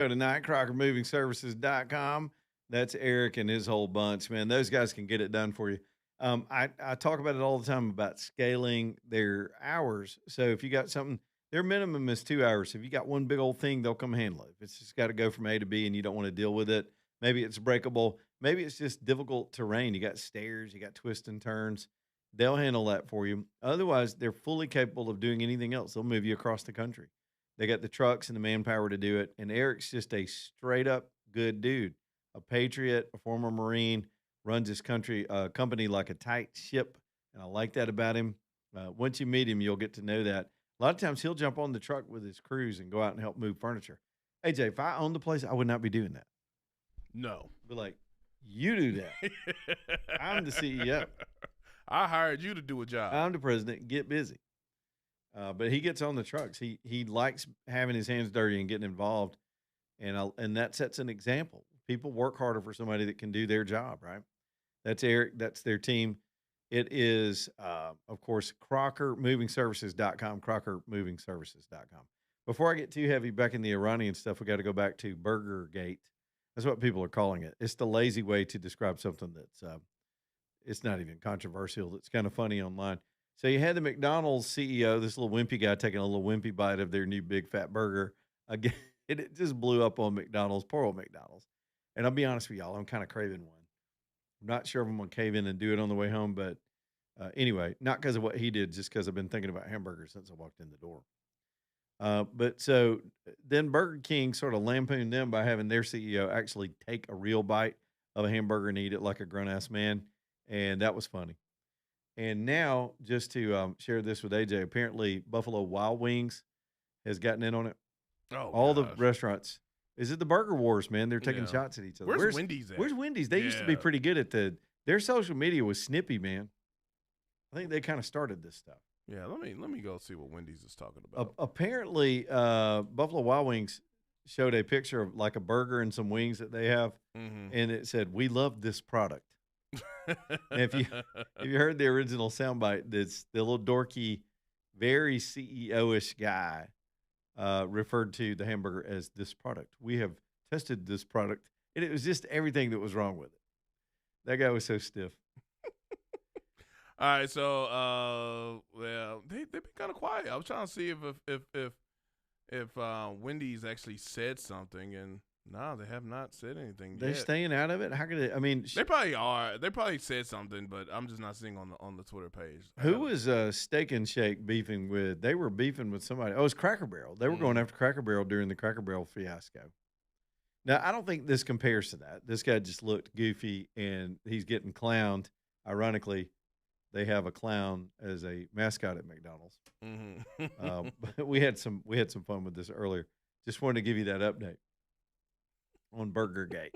Go to nightcrockermovingservices.com. That's Eric and his whole bunch, man. Those guys can get it done for you. I talk about it all the time about scaling their hours. So if you got something, their minimum is 2 hours. If you got one big old thing, they'll come handle it. If it's just got to go from A to B and you don't want to deal with it, maybe it's breakable. Maybe it's just difficult terrain. You got stairs, you got twists and turns. They'll handle that for you. Otherwise, they're fully capable of doing anything else. They'll move you across the country. They got the trucks and the manpower to do it. And Eric's just a straight up good dude, a patriot, a former Marine, runs his company like a tight ship. And I like that about him. Once you meet him, you'll get to know that. A lot of times he'll jump on the truck with his crews and go out and help move furniture. AJ, if I owned the place, I would not be doing that. No. Be like, you do that. I'm the CEO. I hired you to do a job. I'm the president. Get busy. But he gets on the trucks. He likes having his hands dirty and getting involved, and that sets an example. People work harder for somebody that can do their job, right? That's Eric. That's their team. It is, of course, CrockerMovingServices.com, CrockerMovingServices.com. Before I get too heavy back in the Iranian stuff, we got to go back to Burgergate. That's what people are calling it. It's the lazy way to describe something that's it's not even controversial. It's kind of funny online. So you had the McDonald's CEO, this little wimpy guy, taking a little wimpy bite of their new big fat burger. Again, it just blew up on McDonald's, poor old McDonald's. And I'll be honest with y'all, I'm kind of craving one. I'm not sure if I'm going to cave in and do it on the way home, but anyway, not because of what he did, just because I've been thinking about hamburgers since I walked in the door. But so then Burger King sort of lampooned them by having their CEO actually take a real bite of a hamburger and eat it like a grown ass man. And that was funny. And now, just to share this with AJ, apparently Buffalo Wild Wings has gotten in on it. Oh, all gosh. the restaurants. Is it the Burger Wars, man? They're taking Yeah. shots at each other. Where's Wendy's at? Where's Wendy's? They used to be Yeah. pretty good at their social media was snippy, man. I think they kind of started this stuff. Yeah, let me go see what Wendy's is talking about. Apparently, Buffalo Wild Wings showed a picture of like a burger and some wings that they have, and it said, "We love this product." And if you heard the original soundbite, that's the little dorky, very CEO-ish guy referred to the hamburger as this product. We have tested this product, and it was just everything that was wrong with it. That guy was so stiff. All right, so well, they've been kind of quiet. I was trying to see if Wendy's actually said something, and no, they have not said anything. They're yet. staying out of it. How could it? I mean, They probably are. They probably said something, but I'm just not seeing on the Twitter page. who was Steak and Shake beefing with? They were beefing with somebody. Oh, it was Cracker Barrel. They were going after Cracker Barrel during the Cracker Barrel fiasco. Now, I don't think this compares to that. This guy just looked goofy, and he's getting clowned. Ironically, they have a clown as a mascot at McDonald's. But we had some fun with this earlier. Just wanted to give you that update on Burgergate.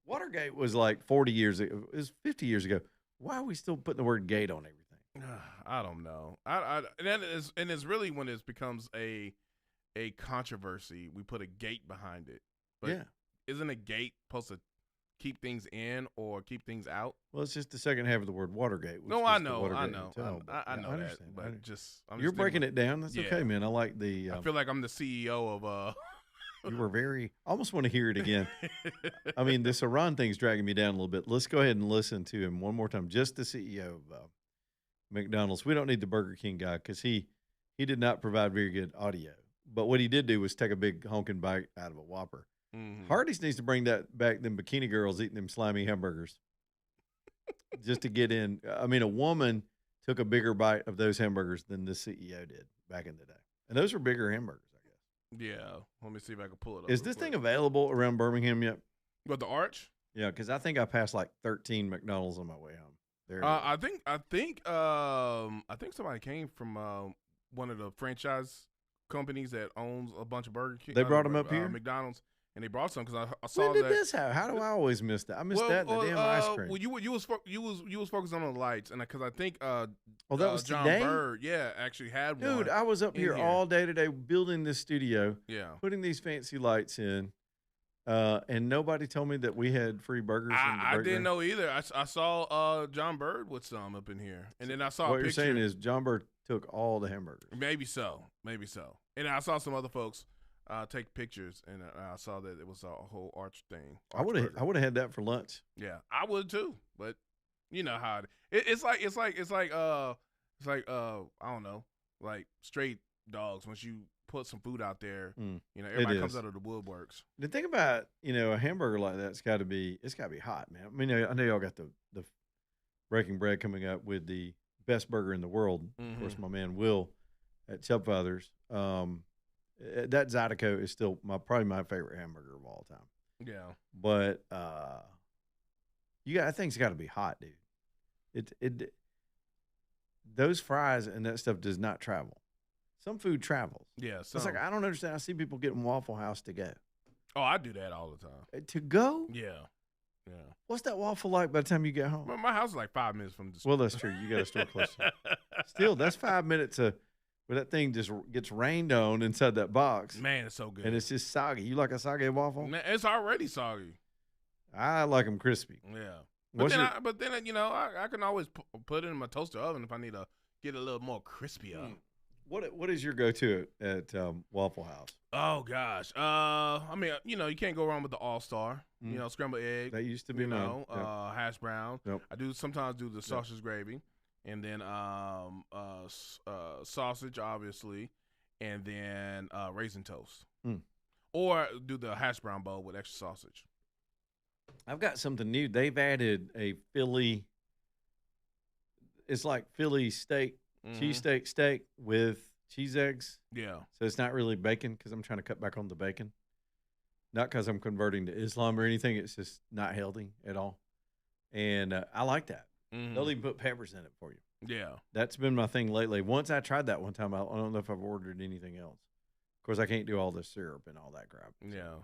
Watergate was like 40 years ago. It was 50 years ago. Why are we still putting the word gate on everything? I don't know. And it's really when it becomes a controversy, we put a gate behind it. But Yeah. isn't a gate supposed to keep things in or keep things out? Well, it's just the second half of the word Watergate. No, I know. I know that. Understand. But You're breaking it down. That's okay, man. I like the. I feel like I'm the CEO of. You were very. I almost want to hear it again. I mean, this Iran thing's dragging me down a little bit. Let's go ahead and listen to him one more time. Just the CEO of McDonald's. We don't need the Burger King guy because he did not provide very good audio. But what he did do was take a big honking bite out of a Whopper. Hardee's needs to bring that back. Them bikini girls eating them slimy hamburgers, just to get in. I mean, a woman took a bigger bite of those hamburgers than the CEO did back in the day, and those were bigger hamburgers, I guess. Yeah, let me see if I can pull it up. Is this thing available around Birmingham yet? What, the Arch? Yeah, because I think I passed like 13 McDonald's on my way home. There. I think somebody came from one of the franchise companies that owns a bunch of Burger King. They brought them up here, McDonald's, and they brought some because I saw when did that. this happen? How do I always miss that? I missed that in the damn ice cream. Well, you was focused on the lights, and because I think that was John today? Bird, actually had one. Dude, I was up here all day today building this studio, putting these fancy lights in, and nobody told me that we had free burgers. I didn't know either. I saw John Bird with some up in here, and then I saw what a picture. You're saying is John Bird took all the hamburgers. Maybe so. And I saw some other folks take pictures, and I saw that it was a whole arch thing. I would have had that for lunch. Yeah, I would too. But you know how it's like I don't know, like straight dogs. Once you put some food out there, you know, everybody comes out of the woodworks. The thing about, you know, a hamburger like that, it's got to be hot, man. I mean, I know y'all got the Breaking Bread coming up with the best burger in the world. Of course, my man Will at Chub Fathers. That Zydeco is still probably my favorite hamburger of all time. Yeah, but that thing's got to be hot, dude. Those fries and that stuff does not travel. Some food travels. Yeah, it's like I don't understand. I see people getting Waffle House to go. Oh, I do that all the time. To go? Yeah. What's that waffle like by the time you get home? My house is like 5 minutes from the store. Well, that's true. You got a store closer. Still, that's 5 minutes where that thing just gets rained on inside that box. Man, it's so good. And it's just soggy. You like a soggy waffle? Man, it's already soggy. I like them crispy. Yeah. But then you know, I can always put it in my toaster oven if I need to get a little more crispier. What is your go-to at Waffle House? Oh gosh, I mean, you know, you can't go wrong with the All-Star. You know, scrambled egg. That used to be mine. Hash brown. Yep. I sometimes do the sausage gravy, and then sausage, obviously, and then raisin toast, or do the hash brown bowl with extra sausage. I've got something new. They've added a Philly. It's like Philly steak. Cheesesteak steak with cheese eggs. Yeah. So it's not really bacon because I'm trying to cut back on the bacon. Not because I'm converting to Islam or anything. It's just not healthy at all. And I like that. They'll even put peppers in it for you. Yeah. That's been my thing lately. Once I tried that one time, I don't know if I've ordered anything else. Of course, I can't do all the syrup and all that crap. So yeah.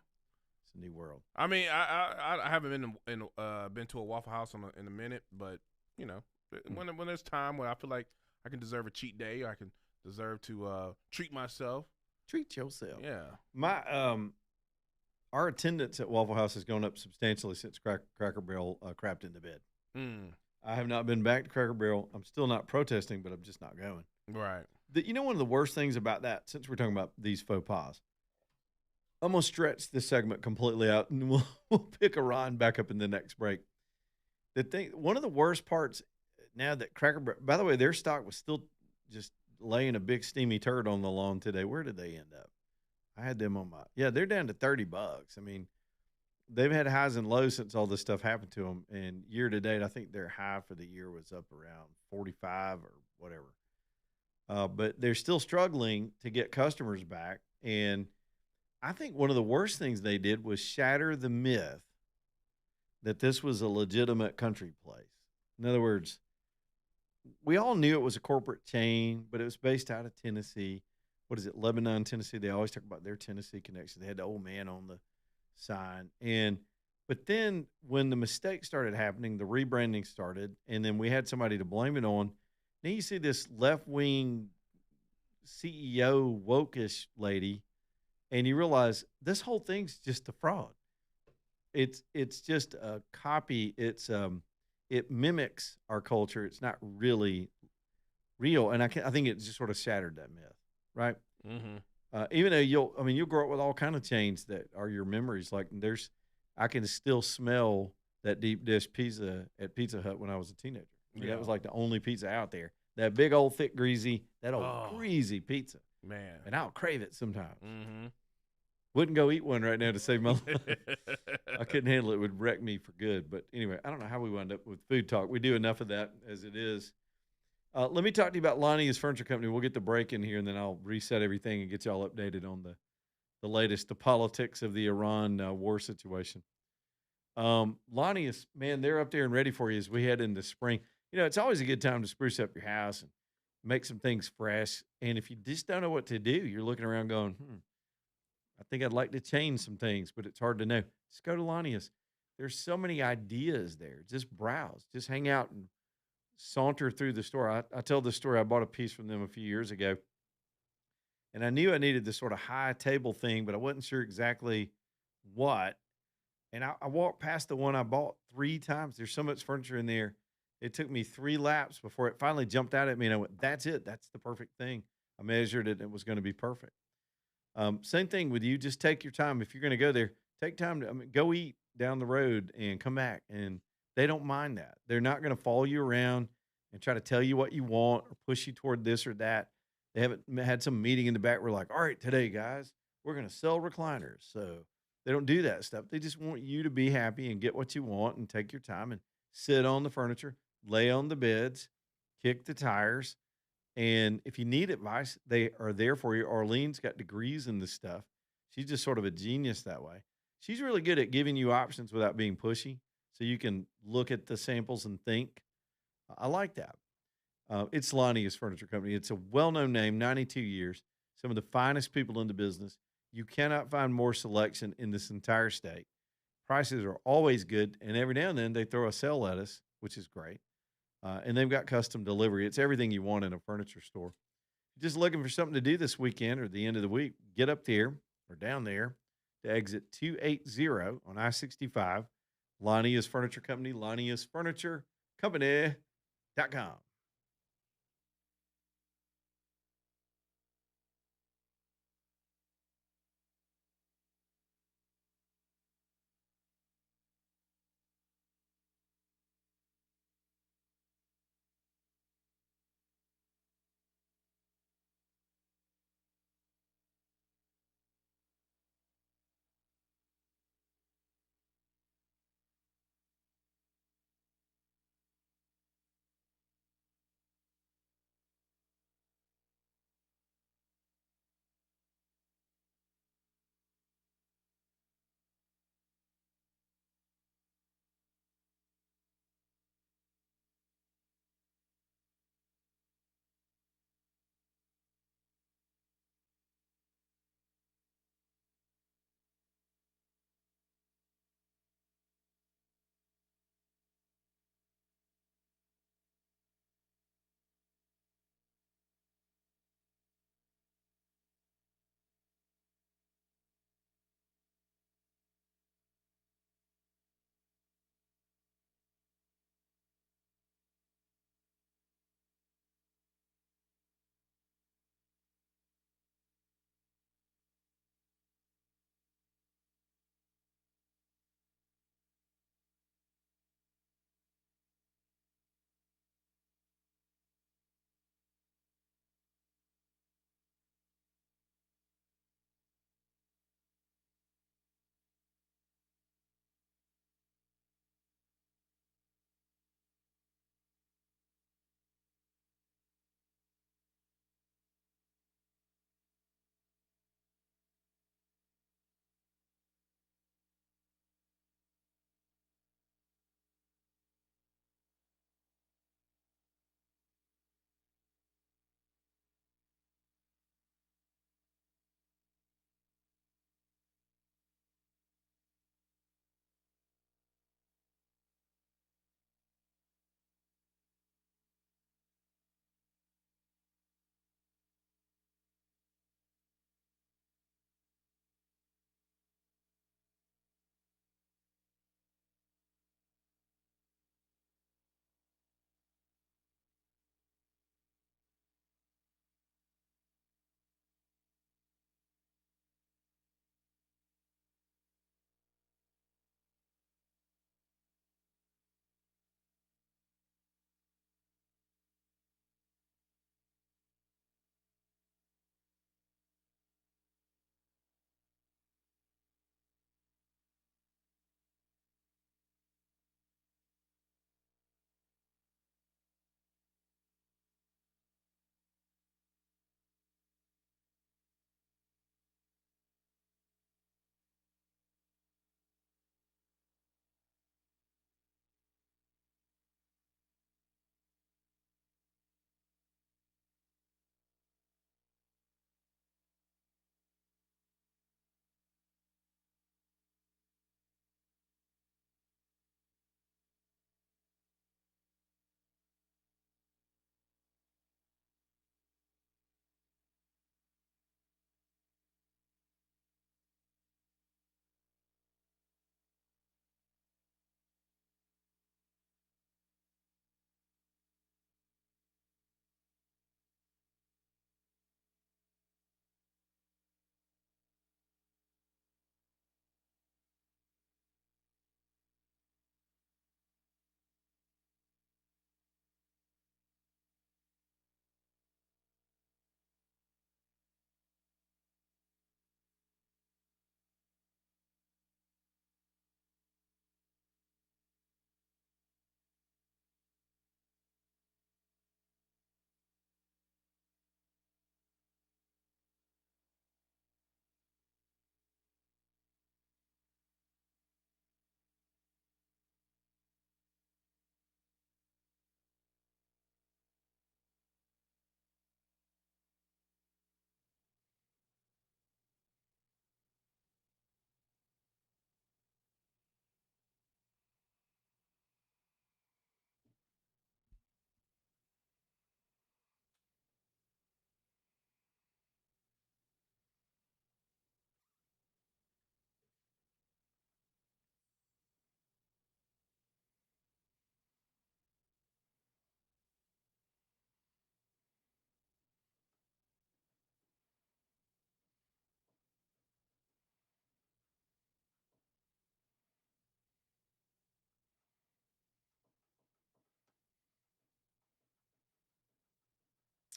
It's a new world. I mean, I haven't been to a Waffle House in a minute, but, you know, when there's time where I feel like I can deserve a cheat day, or I can deserve to treat myself. Treat yourself. Yeah. My our attendance at Waffle House has gone up substantially since Cracker Barrel crapped in the bed. I have not been back to Cracker Barrel. I'm still not protesting, but I'm just not going. Right. You know, one of the worst things about that, since we're talking about these faux pas, I'm gonna stretch this segment completely out, and we'll pick Iran back up in the next break. One of the worst parts. Now that Cracker Barrel, by the way, their stock was still just laying a big steamy turd on the lawn today. Where did they end up? I had them on they're down to $30. I mean, they've had highs and lows since all this stuff happened to them. And year to date, I think their high for the year was up around 45 or whatever. But they're still struggling to get customers back. And I think one of the worst things they did was shatter the myth that this was a legitimate country place. In other words, we all knew it was a corporate chain, but it was based out of Tennessee. What is it, Lebanon, Tennessee? They always talk about their Tennessee connection. They had the old man on the sign. But then when the mistakes started happening, the rebranding started, and then we had somebody to blame it on. Then you see this left-wing CEO woke-ish lady, and you realize this whole thing's just a fraud. It's just a copy. It mimics our culture. It's not really real, and I think it just sort of shattered that myth, right? Even though you'll grow up with all kind of chains that are your memories. Like I can still smell that deep dish pizza at Pizza Hut when I was a teenager. That was like the only pizza out there. That big old thick greasy pizza, man. And I'll crave it sometimes. Wouldn't go eat one right now to save my life. I couldn't handle it. It would wreck me for good. But anyway, I don't know how we wound up with food talk. We do enough of that as it is. Let me talk to you about Lonnie's Furniture Company. We'll get the break in here, and then I'll reset everything and get you all updated on the latest, the politics of the Iran war situation. Lonnie's, man, they're up there and ready for you as we head into spring. You know, it's always a good time to spruce up your house and make some things fresh. And if you just don't know what to do, you're looking around going, I think I'd like to change some things, but it's hard to know. Just go to Lonnie's. There's so many ideas there. Just browse. Just hang out and saunter through the store. I tell this story. I bought a piece from them a few years ago, and I knew I needed this sort of high table thing, but I wasn't sure exactly what. And I walked past the one I bought 3 times. There's so much furniture in there. It took me 3 laps before it finally jumped out at me, and I went, that's it. That's the perfect thing. I measured it, and it was going to be perfect. Same thing with you. Just take your time. If you're going to go there, take time to go eat down the road and come back. And they don't mind that. They're not going to follow you around and try to tell you what you want or push you toward this or that. They haven't had some meeting in the back. We're like, all right, today, guys, we're going to sell recliners. So they don't do that stuff. They just want you to be happy and get what you want and take your time and sit on the furniture, lay on the beds, kick the tires, and if you need advice, they are there for you. Arlene's got degrees in this stuff. She's just sort of a genius that way. She's really good at giving you options without being pushy. So you can look at the samples and think. I like that. It's Lonnie's Furniture Company. It's a well known name, 92 years, some of the finest people in the business. You cannot find more selection in this entire state. Prices are always good. And every now and then they throw a sale at us, which is great. And they've got custom delivery. It's everything you want in a furniture store. If you're just looking for something to do this weekend or the end of the week, get up there or down there to exit 280 on I 65. Lonnie is Furniture Company, Lonnie is Furniture Company.com.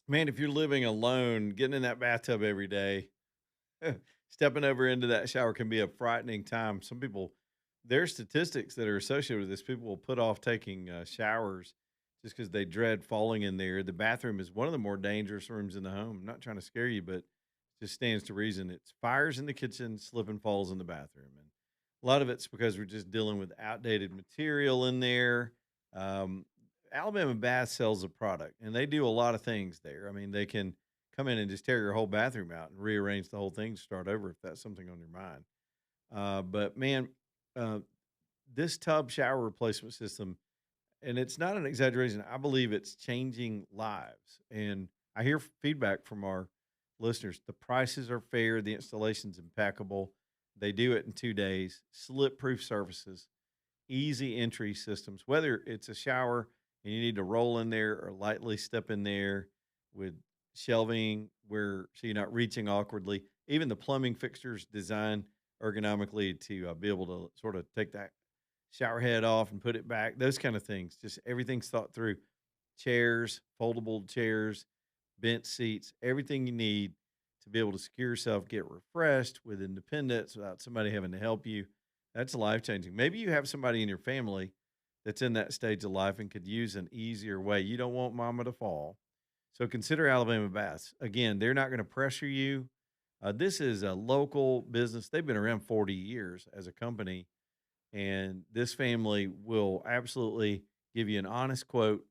Man, if you're living alone, getting in that bathtub every day, stepping over into that shower can be a frightening time. Some people, there are statistics that are associated with this. People will put off taking showers just because they dread falling in there. The bathroom is one of the more dangerous rooms in the home. I'm not trying to scare you, but just stands to reason. It's fires in the kitchen, slip and falls in the bathroom. And a lot of it's because we're just dealing with outdated material in there. Um, Alabama Bath sells a product, and they do a lot of things there. I mean, they can come in and just tear your whole bathroom out and rearrange the whole thing to start over if that's something on your mind. But man, uh, this tub shower replacement system, and it's not an exaggeration. I believe it's changing lives. And I hear feedback from our listeners. The prices are fair, the installation's impeccable. They do it in 2 days, slip proof surfaces, easy entry systems, whether it's a shower and you need to roll in there or lightly step in there with shelving where so you're not reaching awkwardly. Even the plumbing fixtures designed ergonomically to be able to sort of take that shower head off and put it back. Those kind of things. Just everything's thought through. Chairs, foldable chairs, bench seats, everything you need to be able to secure yourself, get refreshed with independence without somebody having to help you. That's life changing. Maybe you have somebody in your family that's in that stage of life and could use an easier way. You don't want mama to fall. So consider Alabama Baths. Again, they're not going to pressure you. This is a local business. They've been around 40 years as a company, and this family will absolutely give you an honest quote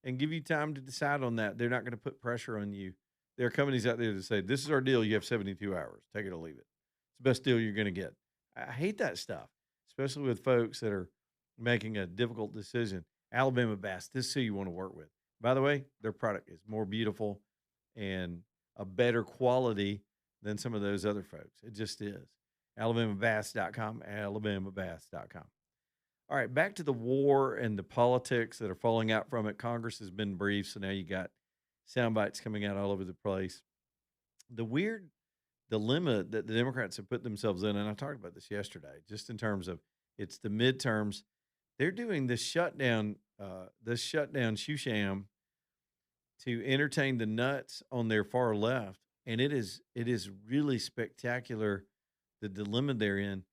and give you time to decide on that. They're not going to put pressure on you. There are companies out there that say, "This is our deal. You have 72 hours. Take it or leave it. It's the best deal you're going to get." I hate that stuff, especially with folks that are making a difficult decision. Alabama Bass, this is who you want to work with. By the way, their product is more beautiful and a better quality than some of those other folks. It just is. AlabamaBass.com, AlabamaBass.com. All right, back to the war and the politics that are falling out from it. Congress has been briefed, so now you got sound bites coming out all over the place. The weird dilemma that the Democrats have put themselves in, and I talked about this yesterday, just in terms of it's the midterms. They're doing this shutdown shoe sham to entertain the nuts on their far left, and it is really spectacular the dilemma they're in.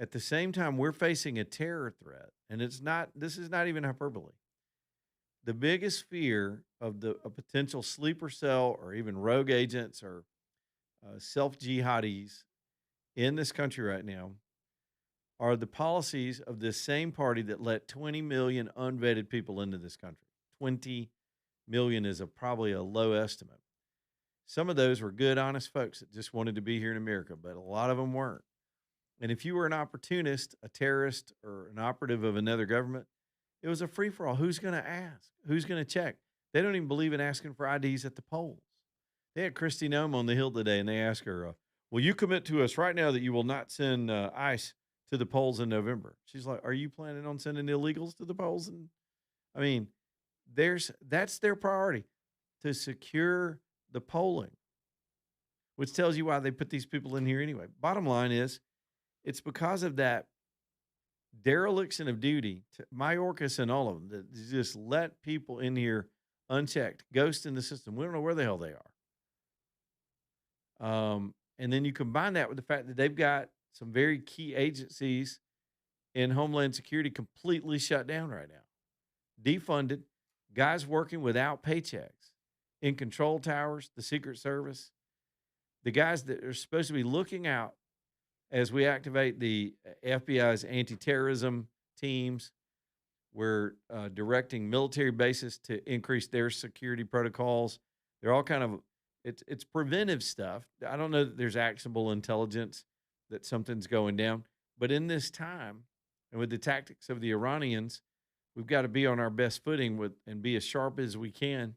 At the same time, we're facing a terror threat, and this is not even hyperbole. The biggest fear of a potential sleeper cell or even rogue agents or self jihadis in this country right now are the policies of this same party that let 20 million unvetted people into this country. 20 million is probably a low estimate. Some of those were good, honest folks that just wanted to be here in America, but a lot of them weren't. And if you were an opportunist, a terrorist, or an operative of another government, it was a free for all. Who's going to ask? Who's going to check? They don't even believe in asking for IDs at the polls. They had Christy Nome on the Hill today, and they asked her, "Will you commit to us right now that you will not send ICE to the polls in November?" She's like, "Are you planning on sending illegals to the polls?" And I mean, that's their priority, to secure the polling, which tells you why they put these people in here anyway. Bottom line is, it's because of that dereliction of duty to Mayorkas and all of them that just let people in here unchecked, ghost in the system. We don't know where the hell they are. And then you combine that with the fact that they've got some very key agencies in Homeland Security completely shut down right now, defunded, guys working without paychecks in control towers, the Secret Service, the guys that are supposed to be looking out as we activate the FBI's anti-terrorism teams. We're directing military bases to increase their security protocols. They're all kind of it's preventive stuff. I don't know that there's actionable intelligence that something's going down, but in this time and with the tactics of the Iranians, we've got to be on our best footing with and be as sharp as we can.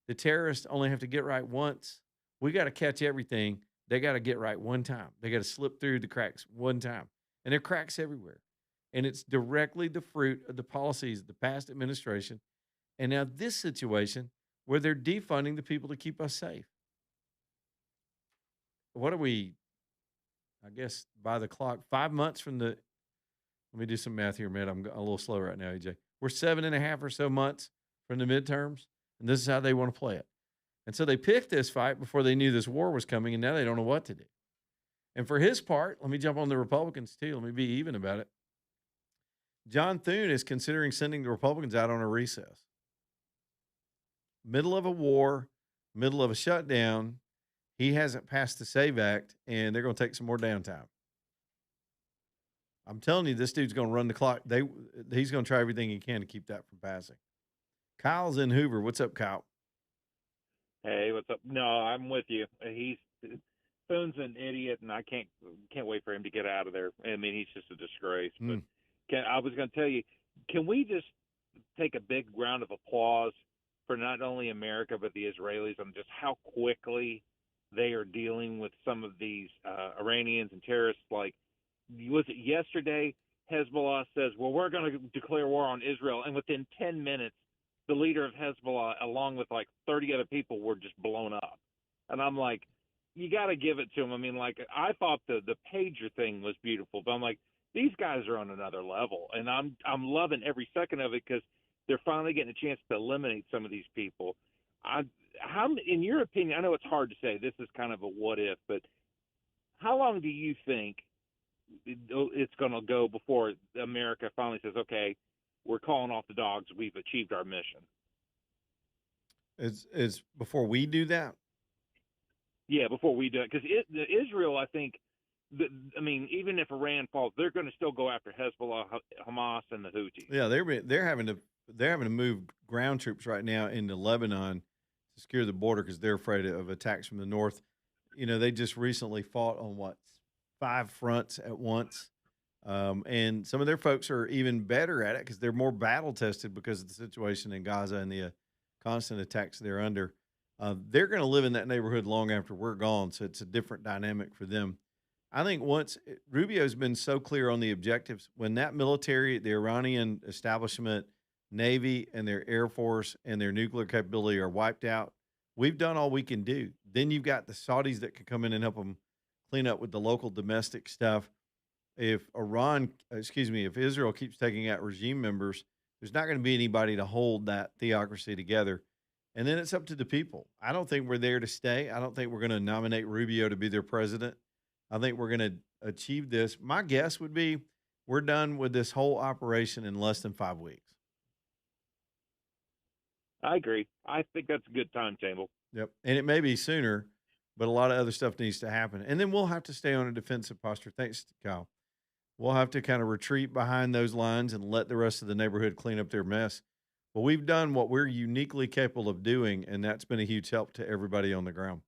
The terrorists only have to get right once. We got to catch everything. They got to get right one time. They got to slip through the cracks one time. And there are cracks everywhere. And it's directly the fruit of the policies of the past administration. And now this situation where they're defunding the people to keep us safe. What are we, I guess, by the clock, 5 months from the, let me do some math here, man. I'm a little slow right now, AJ. We're 7.5 or so months from the midterms, and this is how they want to play it. And so they picked this fight before they knew this war was coming, and now they don't know what to do. And for his part, let me jump on the Republicans too. Let me be even about it. John Thune is considering sending the Republicans out on a recess. Middle of a war, middle of a shutdown. He hasn't passed the SAVE Act, and they're going to take some more downtime. I'm telling you, this dude's going to run the clock. He's going to try everything he can to keep that from passing. Kyle's in Hoover. What's up, Kyle? Hey, what's up? No, I'm with you. He's Thune's an idiot, and I can't wait for him to get out of there. I mean, he's just a disgrace. But I was going to tell you, can we just take a big round of applause for not only America but the Israelis on just how quickly they are dealing with some of these Iranians and terrorists? Like, was it yesterday? Hezbollah says, "Well, we're going to declare war on Israel," and within 10 minutes, the leader of Hezbollah, along with like 30 other people, were just blown up. And I'm like, you got to give it to them. I mean, like, I thought the pager thing was beautiful, but I'm like, these guys are on another level, and I'm loving every second of it because they're finally getting a chance to eliminate some of these people. How, in your opinion, I know it's hard to say. This is kind of a what if, but how long do you think it's going to go before America finally says, okay, we're calling off the dogs, we've achieved our mission? Is before we do that? Yeah, before we do it, because Israel, I think, I mean, even if Iran falls, they're going to still go after Hezbollah, Hamas, and the Houthis. Yeah, they're having to move ground troops right now into Lebanon to secure the border because they're afraid of attacks from the north. You know, they just recently fought on 5 fronts at once. And some of their folks are even better at it because they're more battle tested because of the situation in Gaza and the constant attacks they're under. They're going to live in that neighborhood long after we're gone, so it's a different dynamic for them. I think Rubio's been so clear on the objectives, when that military, the Iranian establishment, Navy, and their Air Force and their nuclear capability are wiped out, we've done all we can do. Then you've got the Saudis that can come in and help them clean up with the local domestic stuff. If Israel keeps taking out regime members, there's not going to be anybody to hold that theocracy together. And then it's up to the people. I don't think we're there to stay. I don't think we're going to nominate Rubio to be their president. I think we're going to achieve this. My guess would be we're done with this whole operation in less than 5 weeks. I agree. I think that's a good timetable. Yep. And it may be sooner, but a lot of other stuff needs to happen. And then we'll have to stay on a defensive posture. Thanks, Kyle. We'll have to kind of retreat behind those lines and let the rest of the neighborhood clean up their mess. But we've done what we're uniquely capable of doing, and that's been a huge help to everybody on the ground.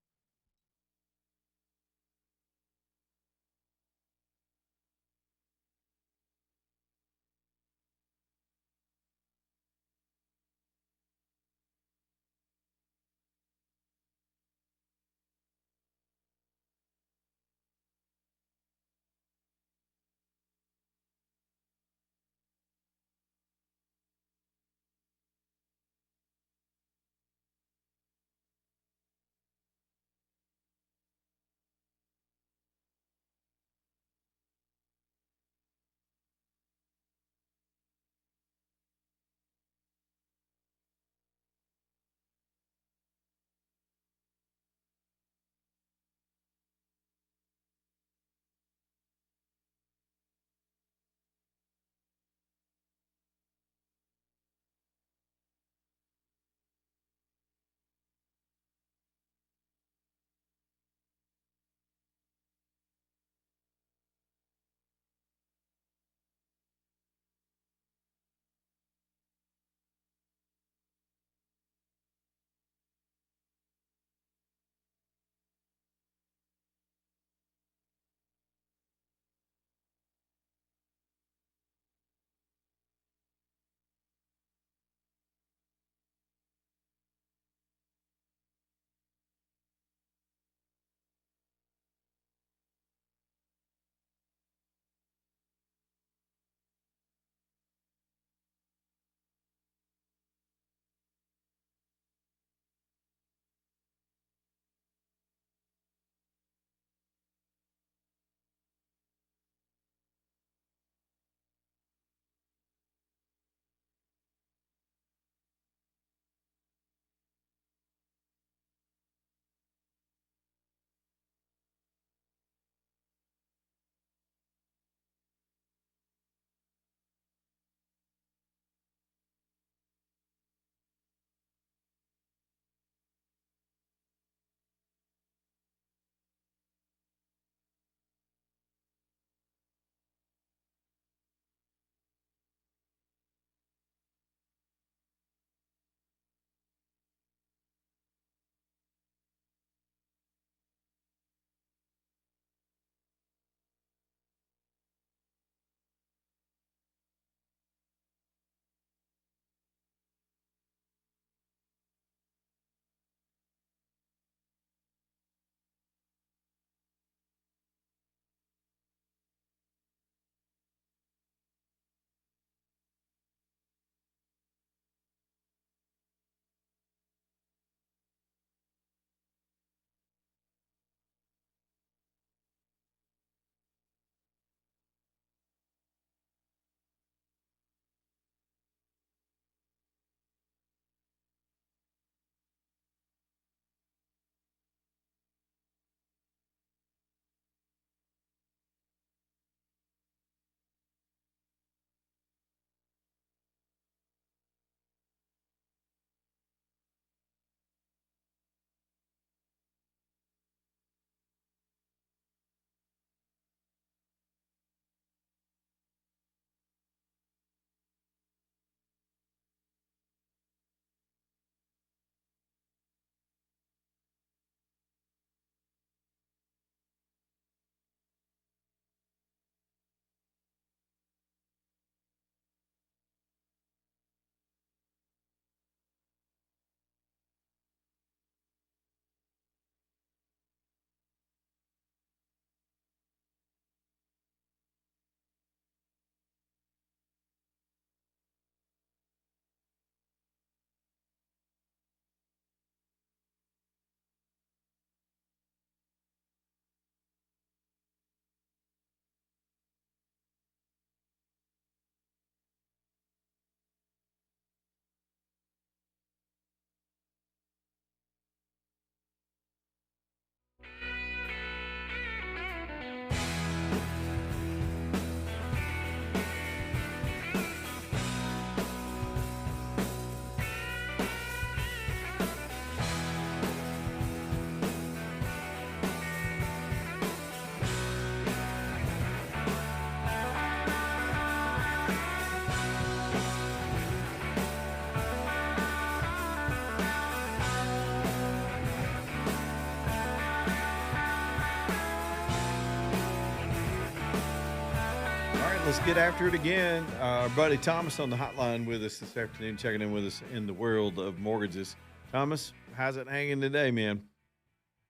All right, let's get after it again. Our buddy Thomas on the hotline with us this afternoon, checking in with us in the world of mortgages. Thomas, how's it hanging today, man?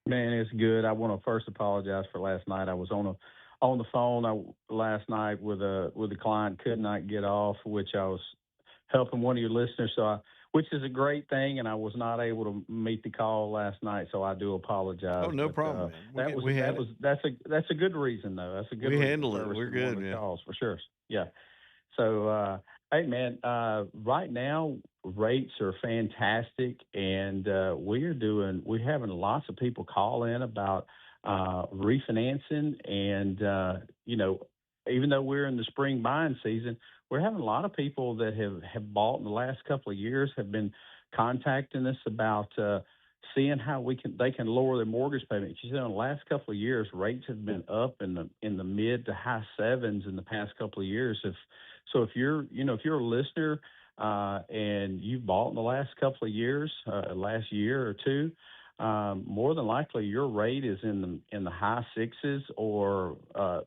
Man, it's good. I want to first apologize for last night. I was on the phone last night with a client, could not get off, which I was helping one of your listeners. Which is a great thing, and I was not able to meet the call last night, so I do apologize. Oh, no problem, man. That's a good reason, though. That's a good. We reason handle it. We're good, man. Calls for sure. Yeah. So, hey, man, right now rates are fantastic, and we're having lots of people call in about refinancing, and even though we're in the spring buying season, we're having a lot of people that have bought in the last couple of years have been contacting us about seeing how they can lower their mortgage payment. You said in the last couple of years, rates have been up in the mid to high sevens in the past couple of years. If you're a listener and you've bought in the last couple of years, last year or two, more than likely your rate is in the high sixes or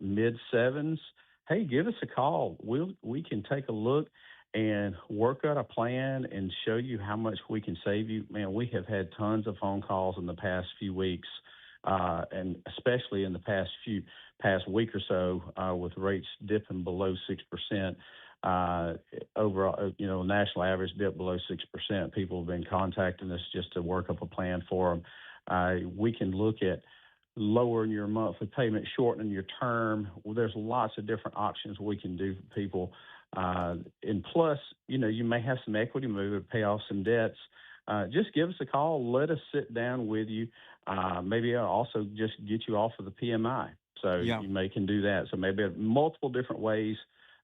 mid sevens. Hey, give us a call. We can take a look and work out a plan and show you how much we can save you. Man, we have had tons of phone calls in the past few weeks, and especially in the past week or so, with rates dipping below 6%. Overall, national average dip below 6%. People have been contacting us just to work up a plan for them. We can look at lowering your monthly payment, shortening your term. Well, there's lots of different options we can do for people. And plus, you may have some equity move or pay off some debts. Just give us a call. Let us sit down with you. Maybe I'll also just get you off of the PMI. So Yeah. You can do that. So maybe multiple different ways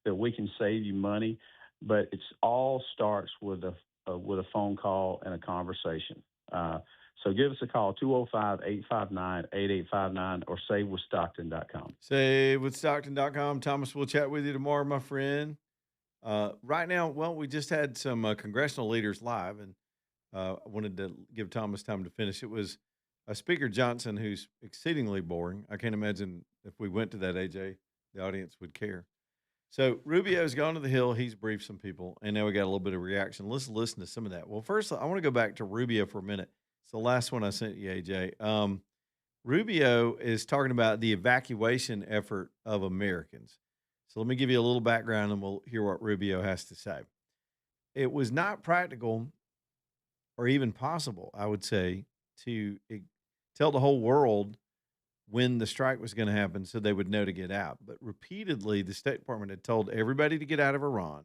that we can save you money, but it all starts with a phone call and a conversation. So give us a call, 205-859-8859, or savewithstockton.com. Savewithstockton.com. Thomas, we'll chat with you tomorrow, my friend. Right now, we just had some congressional leaders live, and I wanted to give Thomas time to finish. It was Speaker Johnson, who's exceedingly boring. I can't imagine if we went to that, AJ, the audience would care. So Rubio's gone to the Hill. He's briefed some people, and now we got a little bit of reaction. Let's listen to some of that. Well, first, I want to go back to Rubio for a minute. It's the last one I sent you, AJ. Rubio is talking about the evacuation effort of Americans. So let me give you a little background, and we'll hear what Rubio has to say. It was not practical or even possible, I would say, to tell the whole world when the strike was going to happen so they would know to get out. But repeatedly, the State Department had told everybody to get out of Iran,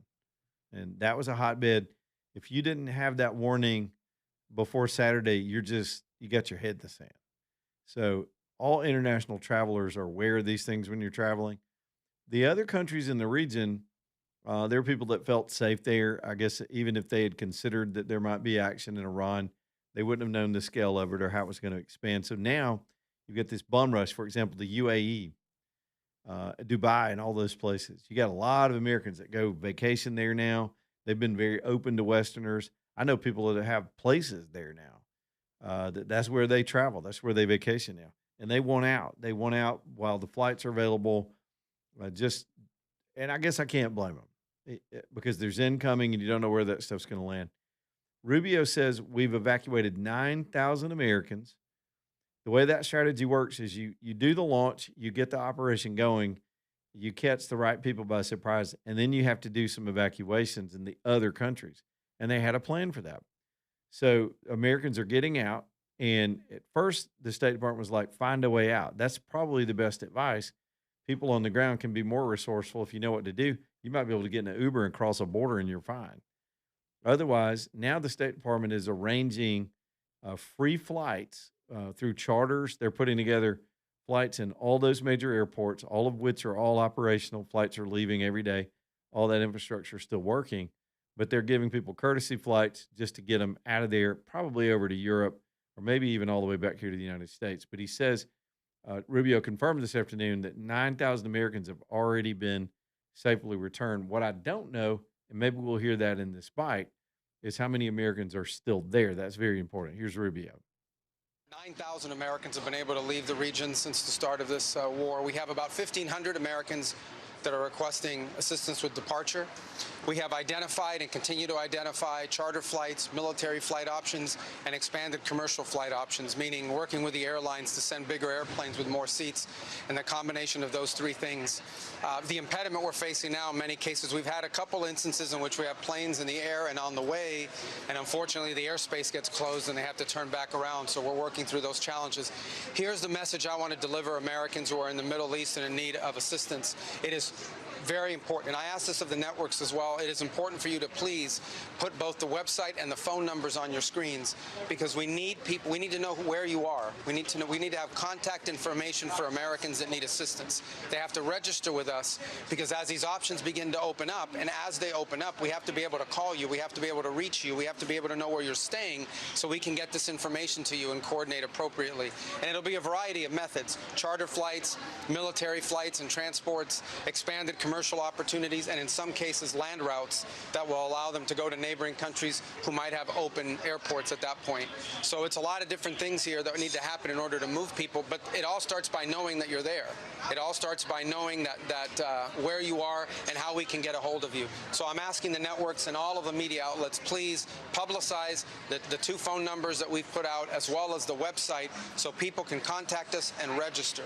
and that was a hotbed. If you didn't have that warning before Saturday, you got your head in the sand. So all international travelers are aware of these things when you're traveling. The other countries in the region, there were people that felt safe there. I guess even if they had considered that there might be action in Iran, they wouldn't have known the scale of it or how it was going to expand. So now you get this bum rush, for example, the UAE, Dubai, and all those places. You got a lot of Americans that go vacation there now. They've been very open to Westerners. I know people that have places there now. That's where they travel. That's where they vacation now. And they want out. They want out while the flights are available. And I guess I can't blame them because there's incoming and you don't know where that stuff's going to land. Rubio says we've evacuated 9,000 Americans. The way that strategy works is you do the launch, you get the operation going, you catch the right people by surprise, and then you have to do some evacuations in the other countries. And they had a plan for that. So Americans are getting out, and at first the State Department was like, find a way out. That's probably the best advice. People on the ground can be more resourceful if you know what to do. You might be able to get in an Uber and cross a border and you're fine. Otherwise, now the State Department is arranging free flights through charters. They're putting together flights in all those major airports, all of which are all operational. Flights are leaving every day. All that infrastructure is still working, but they're giving people courtesy flights just to get them out of there, probably over to Europe or maybe even all the way back here to the United States. But he says, Rubio confirmed this afternoon that 9,000 Americans have already been safely returned. What I don't know, and maybe we'll hear that in this bite, is how many Americans are still there. That's very important. Here's Rubio. 9,000 Americans have been able to leave the region since the start of this war. We have about 1,500 Americans that are requesting assistance with departure. We have identified and continue to identify charter flights, military flight options, and expanded commercial flight options, meaning working with the airlines to send bigger airplanes with more seats, and the combination of those three things. The impediment we're facing now, in many cases, we've had a couple instances in which we have planes in the air and on the way, and unfortunately the airspace gets closed and they have to turn back around, so we're working through those challenges. Here's the message I want to deliver Americans who are in the Middle East and in need of assistance. It is very important, and I ask this of the networks as well. It is important for you to please put both the website and the phone numbers on your screens, because we need people. We need to know where you are. We need to know. We need to have contact information for Americans that need assistance. They have to register with us, because as these options begin to open up, and as they open up, we have to be able to call you. We have to be able to reach you. We have to be able to know where you're staying, so we can get this information to you and coordinate appropriately. And it'll be a variety of methods: charter flights, military flights and transports, expanded commercial opportunities, and in some cases land routes that will allow them to go to neighboring countries who might have open airports at that point. So it's a lot of different things here that need to happen in order to move people, but it all starts by knowing that you're there. It all starts by knowing that where you are and how we can get a hold of you. So I'm asking the networks and all of the media outlets, please publicize the two phone numbers that we've put out, as well as the website, so people can contact us and register.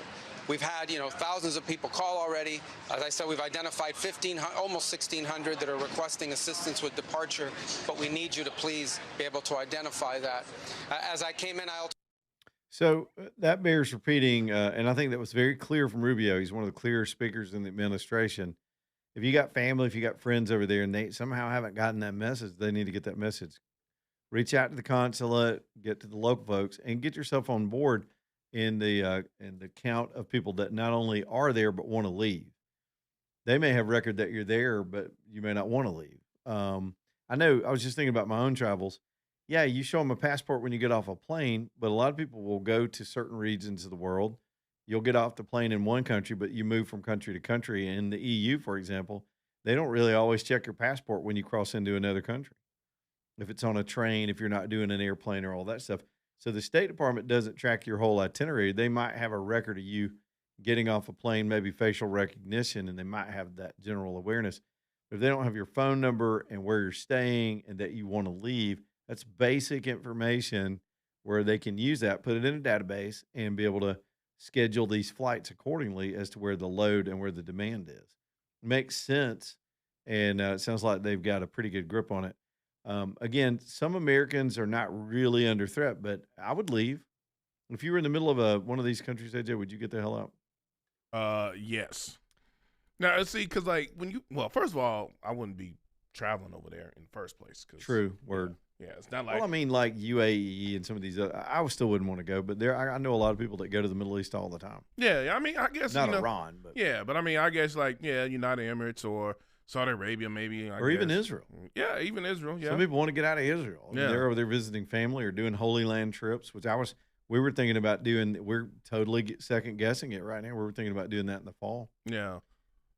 We've had, thousands of people call already. As I said, we've identified almost 1,600 that are requesting assistance with departure, but we need you to please be able to identify that. As I came in, So that bears repeating, and I think that was very clear from Rubio. He's one of the clearest speakers in the administration. If you got family, if you got friends over there, and they somehow haven't gotten that message, they need to get that message. Reach out to the consulate, get to the local folks, and get yourself on board in the count of people that not only are there but want to leave. They may have record that you're there, but you may not want to leave. I know. I was just thinking about my own travels. Yeah, you show them a passport when you get off a plane, but a lot of people will go to certain regions of the world. You'll get off the plane in one country, but you move from country to country. In the EU, for example, they don't really always check your passport when you cross into another country. If it's on a train, if you're not doing an airplane or all that stuff. So the State Department doesn't track your whole itinerary. They might have a record of you getting off a plane, maybe facial recognition, and they might have that general awareness. But if they don't have your phone number and where you're staying and that you want to leave, that's basic information where they can use that, put it in a database, and be able to schedule these flights accordingly as to where the load and where the demand is. Makes sense, and it sounds like they've got a pretty good grip on it. Again, some Americans are not really under threat, but I would leave. If you were in the middle of one of these countries, AJ, would you get the hell out? Yes. Now, see, because first of all, I wouldn't be traveling over there in the first place. True, word. Yeah, it's not like. Well, I mean, like UAE and some of these, I still wouldn't want to go, but I know a lot of people that go to the Middle East all the time. Yeah, I mean, I guess not Iran, but I mean, I guess United Emirates or Saudi Arabia, maybe, or even Israel. Yeah, even Israel. Yeah, some people want to get out of Israel. I mean, they're over there visiting family or doing Holy Land trips, which we were thinking about doing. We're totally second guessing it right now. We were thinking about doing that in the fall. Yeah,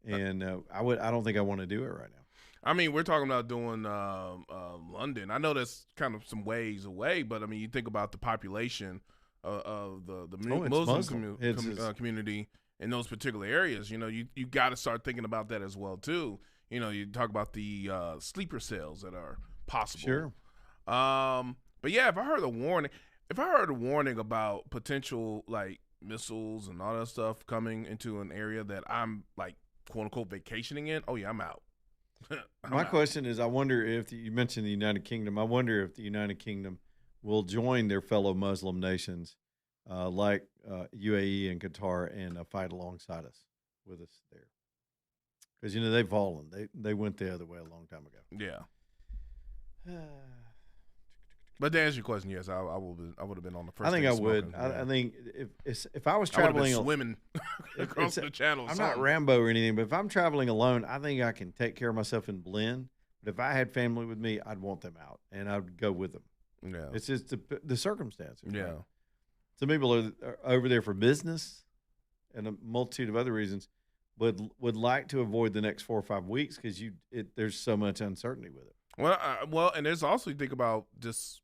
and I don't think I want to do it right now. I mean, we're talking about doing London. I know that's kind of some ways away, but I mean, you think about the population of the Muslim community in those particular areas. You got to start thinking about that as well too. You talk about the sleeper cells that are possible. Sure. But yeah, if I heard a warning about potential missiles and all that stuff coming into an area that I'm quote unquote vacationing in, oh yeah, I'm out. My question is, I wonder if you mentioned the United Kingdom. I wonder if the United Kingdom will join their fellow Muslim nations like UAE and Qatar and fight alongside us with us there. Because, they've fallen. They went the other way a long time ago. Yeah. But to answer your question, yes, I would have been on the first. I think I would. I think if I was traveling, swimming across the channel. I'm not Rambo or anything, but if I'm traveling alone, I think I can take care of myself and blend. But if I had family with me, I'd want them out and I'd go with them. Yeah, it's just the circumstances. Yeah, right? Some people are over there for business and a multitude of other reasons, but would like to avoid the next 4 or 5 weeks because there's so much uncertainty with it. Well, and there's also, you think about just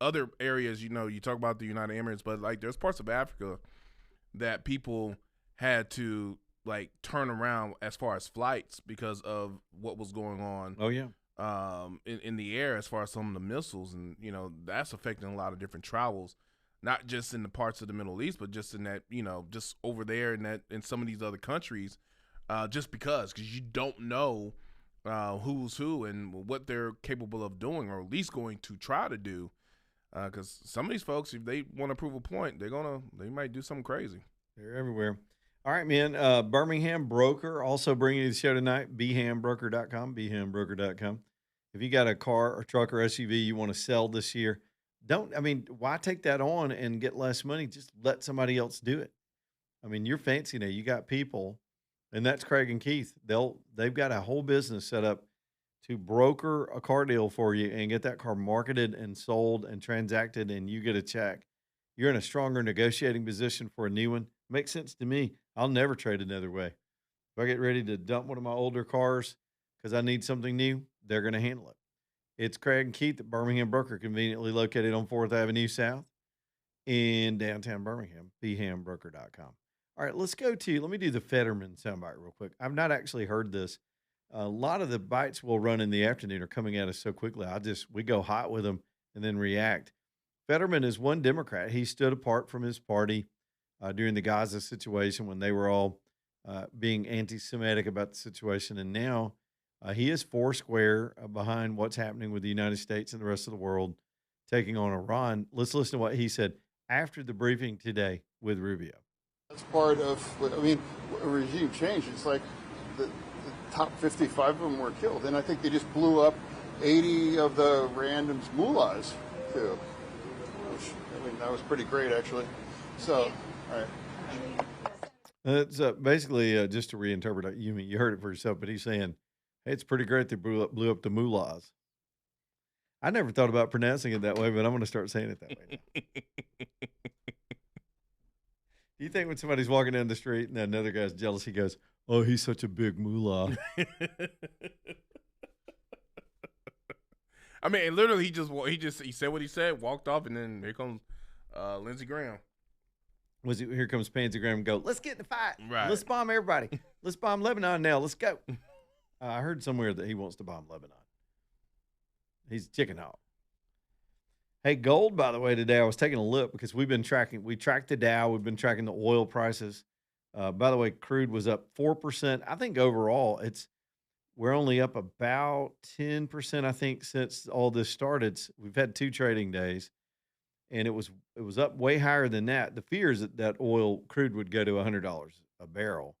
other areas, you talk about the United Emirates, but there's parts of Africa that people had to like turn around as far as flights because of what was going on. Oh yeah. In the air as far as some of the missiles, and that's affecting a lot of different travels, not just in the parts of the Middle East, but just in that just over there in some of these other countries, just because you don't know who's who and what they're capable of doing, or at least going to try to do. Because some of these folks, if they want to prove a point, they might do something crazy. They're everywhere. All right, man. Birmingham Broker also bringing you the show tonight. BHAMBroker.com, BHAMBroker.com. If you got a car or truck or SUV you want to sell this year, why take that on and get less money? Just let somebody else do it. I mean, you're fancy now. You got people, and that's Craig and Keith. They've got a whole business set up to broker a car deal for you and get that car marketed and sold and transacted, and you get a check. You're in a stronger negotiating position for a new one. Makes sense to me. I'll never trade another way. If I get ready to dump one of my older cars because I need something new, they're going to handle it. It's Craig and Keith at Birmingham Broker, conveniently located on 4th Avenue South in downtown Birmingham, BHAMBroker.com. All right, let me do the Fetterman soundbite real quick. I've not actually heard this. A lot of the bites we'll run in the afternoon are coming at us so quickly. We go hot with them and then react. Fetterman is one Democrat. He stood apart from his party during the Gaza situation when they were all being anti-Semitic about the situation. And now he is foursquare behind what's happening with the United States and the rest of the world taking on Iran. Let's listen to what he said after the briefing today with Rubio. That's part of, a regime change. It's like the top 55 of them were killed. And I think they just blew up 80 of the random mullahs, too. Which, that was pretty great, actually. So, all right. It's basically just to reinterpret. You heard it for yourself, but he's saying, hey, it's pretty great they blew up the mullahs. I never thought about pronouncing it that way, but I'm going to start saying it that way now. You think when somebody's walking down the street and another guy's jealous, he goes, oh, he's such a big mullah. I mean, literally, he said what he said, walked off, and then here comes Lindsey Graham. Here comes Pansy Graham and go, let's get in the fight. Right. Let's bomb everybody. Let's bomb Lebanon now. Let's go. I heard somewhere that he wants to bomb Lebanon. He's chicken hawk. Hey, gold, by the way, today I was taking a look because we tracked the Dow. We've been tracking the oil prices. By the way, crude was up 4%. I think overall we're only up about 10%, I think, since all this started. We've had 2 trading days, and it was up way higher than that. The fear is that crude would go to $100 a barrel.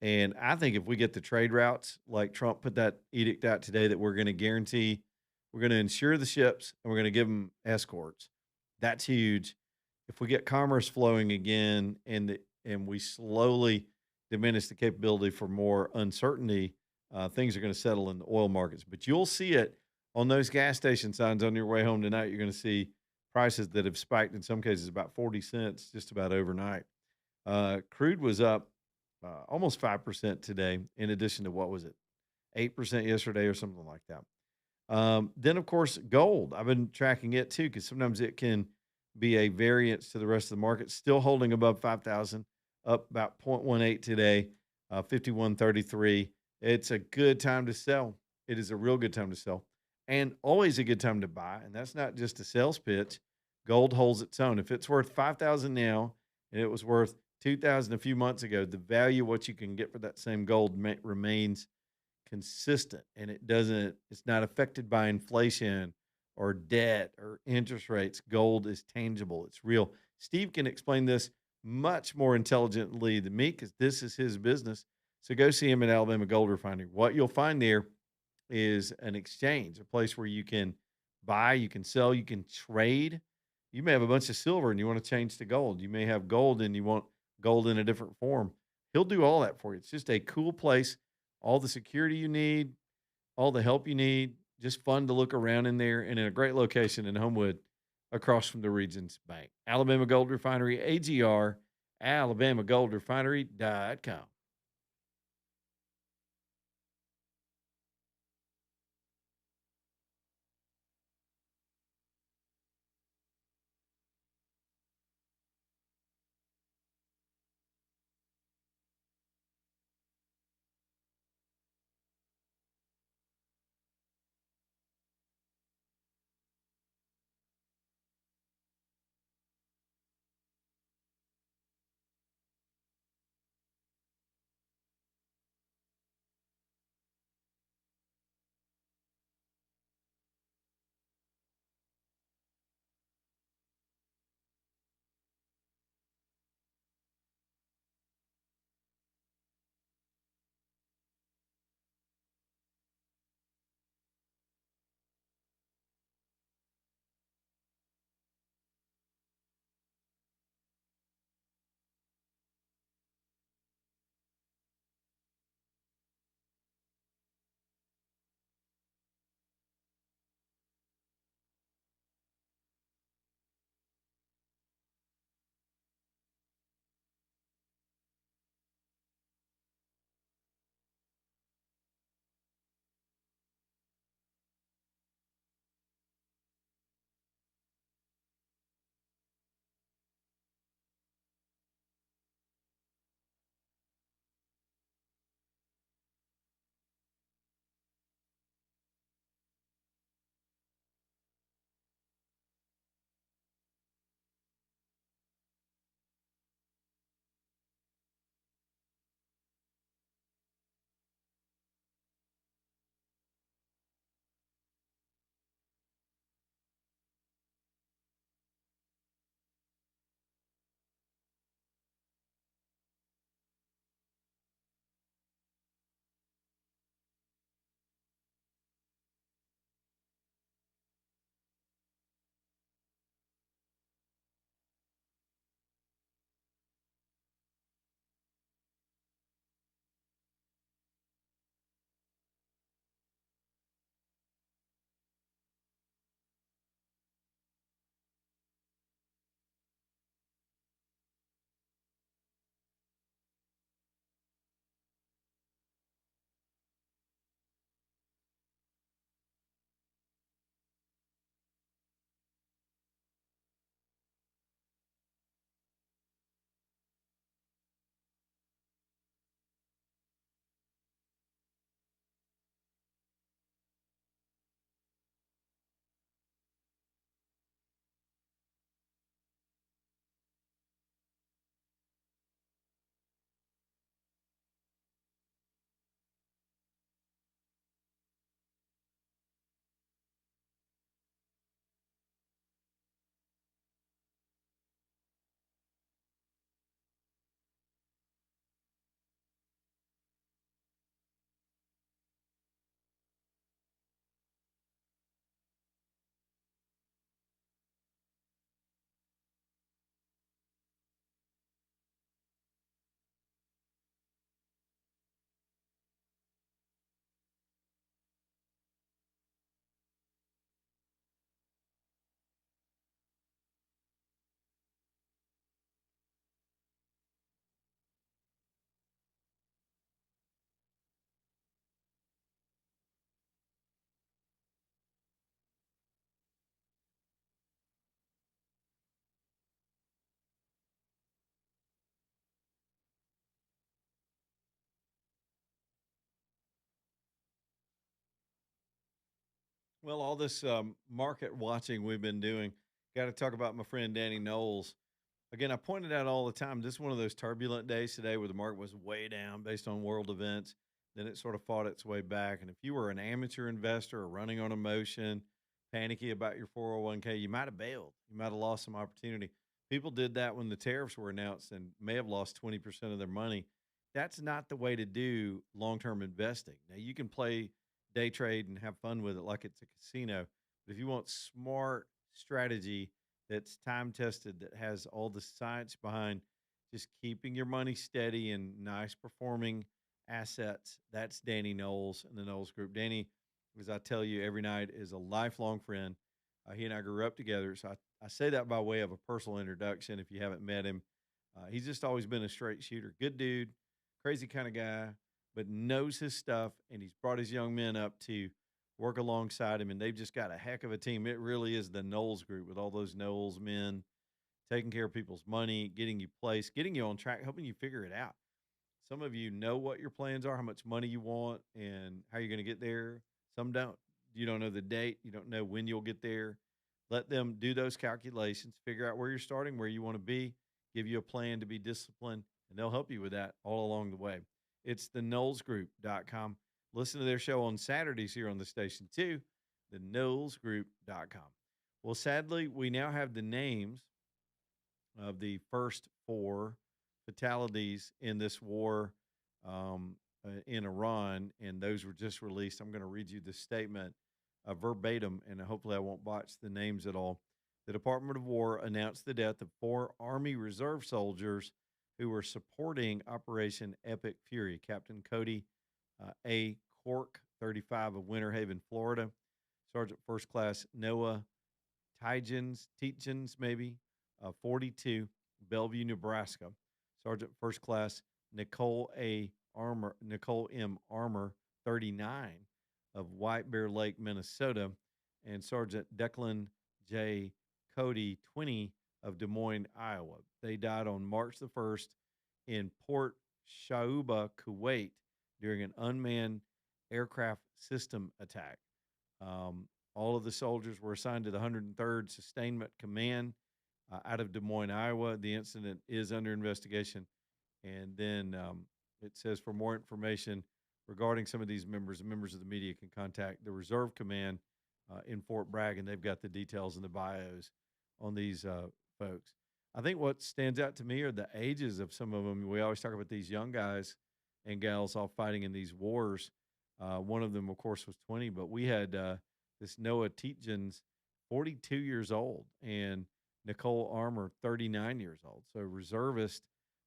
And I think if we get the trade routes, like Trump put that edict out today, that we're going to insure the ships and we're going to give them escorts. That's huge. If we get commerce flowing again and we slowly diminish the capability for more uncertainty, things are going to settle in the oil markets. But you'll see it on those gas station signs on your way home tonight. You're going to see prices that have spiked, in some cases about 40 cents just about overnight. Crude was up almost 5% today, in addition to, what was it, 8% yesterday or something like that. Then, of course, gold. I've been tracking it, too, because sometimes it can be a variance to the rest of the market. Still holding above 5,000, up about 0.18 today, 51.33. It's a good time to sell. It is a real good time to sell, and always a good time to buy. And that's not just a sales pitch. Gold holds its own. If it's worth 5,000 now and it was worth 2,000 a few months ago, the value of what you can get for that same gold remains consistent, and it's not affected by inflation or debt or interest rates. Gold is tangible. It's real. Steve can explain this much more intelligently than me because this is his business. So go see him at Alabama Gold Refinery. What you'll find there is an exchange, a place where you can buy, you can sell, you can trade. You may have a bunch of silver and you want to change to gold. You may have gold and you want gold in a different form. He'll do all that for you. It's just a cool place. All the security you need, all the help you need, just fun to look around in there, and in a great location in Homewood across from the Regions Bank. Alabama Gold Refinery, AGR, alabamagoldrefinery.com. Well, all this market watching we've been doing, got to talk about my friend Danny Knowles. Again, I pointed out all the time, this is one of those turbulent days today where the market was way down based on world events. Then it sort of fought its way back. And if you were an amateur investor or running on emotion, panicky about your 401k, you might have bailed. You might have lost some opportunity. People did that when the tariffs were announced and may have lost 20% of their money. That's not the way to do long term investing. Now, you can play day trade and have fun with it like it's a casino. But if you want smart strategy that's time tested, that has all the science behind just keeping your money steady and nice performing assets, that's Danny Knowles and the Knowles Group. Danny, as I tell you every night, is a lifelong friend. He and I grew up together. So I say that by way of a personal introduction if you haven't met him. He's just always been a straight shooter. Good dude, crazy kind of guy, but knows his stuff. And he's brought his young men up to work alongside him. And they've just got a heck of a team. It really is the Knowles Group with all those Knowles men taking care of people's money, getting you placed, getting you on track, helping you figure it out. Some of you know what your plans are, how much money you want, and how you're going to get there. Some don't. You don't know the date. You don't know when you'll get there. Let them do those calculations, figure out where you're starting, where you want to be, give you a plan to be disciplined, and they'll help you with that all along the way. It's the KnowlesGroup.com. Listen to their show on Saturdays here on the station too, the KnowlesGroup.com. Well, sadly, we now have the names of the first 4 fatalities in this war in Iran, and those were just released. I'm going to read you the statement verbatim, and hopefully I won't botch the names at all. The Department of War announced the death of 4 Army Reserve soldiers who were supporting Operation Epic Fury. Captain Cody A. Cork, 35, of Winter Haven, Florida. Sergeant First Class Noah Tietjens, maybe, 42, Bellevue, Nebraska. Sergeant First Class Nicole M. Armour, 39, of White Bear Lake, Minnesota, and Sergeant Declan J. Cody, 20, of Des Moines, Iowa. They died on March the 1st in Port Shauba, Kuwait, during an unmanned aircraft system attack. All of the soldiers were assigned to the 103rd Sustainment Command out of Des Moines, Iowa. The incident is under investigation. And then it says for more information regarding some of these members of the media can contact the Reserve Command in Fort Bragg, and they've got the details and the bios on these folks. I think what stands out to me are the ages of some of them. We always talk about these young guys and gals all fighting in these wars. One of them, of course, was 20, but we had this Noah Tietjens, 42 years old, and Nicole Armour, 39 years old. So reservist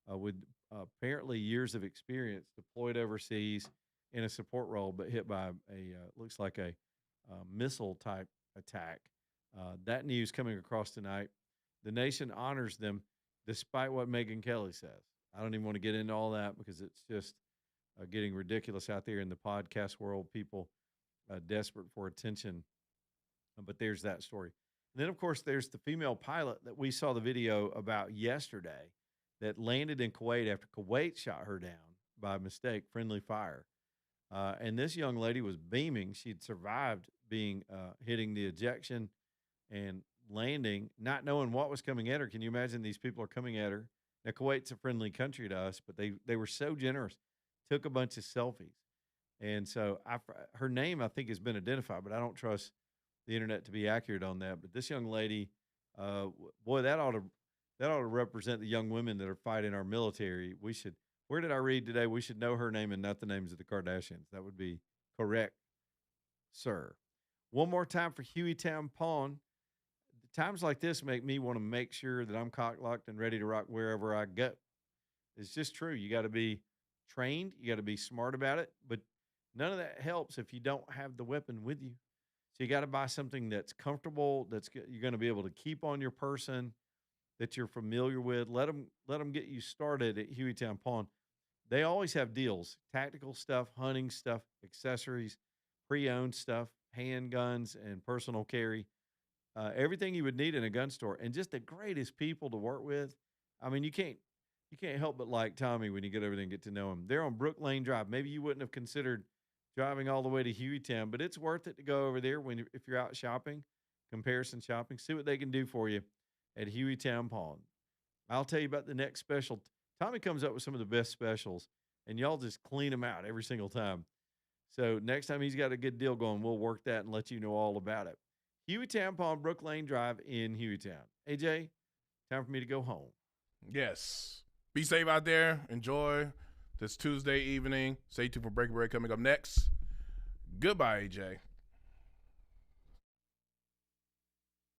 with apparently years of experience, deployed overseas in a support role, but hit by looks like a missile type attack. That news coming across tonight. The nation honors them despite what Megyn Kelly says. I don't even want to get into all that because it's just getting ridiculous out there in the podcast world. People desperate for attention. But there's that story. And then, of course, there's the female pilot that we saw the video about yesterday that landed in Kuwait after Kuwait shot her down by mistake, friendly fire. And this young lady was beaming. She'd survived being hitting the ejection and landing, not knowing what was coming at her. Can you imagine these people are coming at her? Now, Kuwait's a friendly country to us, but they were so generous, took a bunch of selfies. And so her name, I think, has been identified, but I don't trust the internet to be accurate on that. But this young lady, boy, that ought to represent the young women that are fighting our military. We should. Where did I read today? We should know her name and not the names of the Kardashians. That would be correct, sir. One more time for Hueytown Pawn. Times like this make me want to make sure that I'm cock-locked and ready to rock wherever I go. It's just true. You got to be trained. You got to be smart about it. But none of that helps if you don't have the weapon with you. So you got to buy something that's comfortable, you're going to be able to keep on your person, that you're familiar with. Let them get you started at Hueytown Pawn. They always have deals, tactical stuff, hunting stuff, accessories, pre-owned stuff, handguns, and personal carry. Everything you would need in a gun store, and just the greatest people to work with. I mean, you can't help but like Tommy when you get over there and get to know him. They're on Brook Lane Drive. Maybe you wouldn't have considered driving all the way to Hueytown, but it's worth it to go over there if you're out shopping, comparison shopping. See what they can do for you at Hueytown Pawn. I'll tell you about the next special. Tommy comes up with some of the best specials, and y'all just clean them out every single time. So next time he's got a good deal going, we'll work that and let you know all about it. Hueytown Pawn, Brook Lane Drive in Hueytown. AJ, time for me to go home. Yes. Be safe out there. Enjoy this Tuesday evening. Stay tuned for Breaking Bread coming up next. Goodbye, AJ.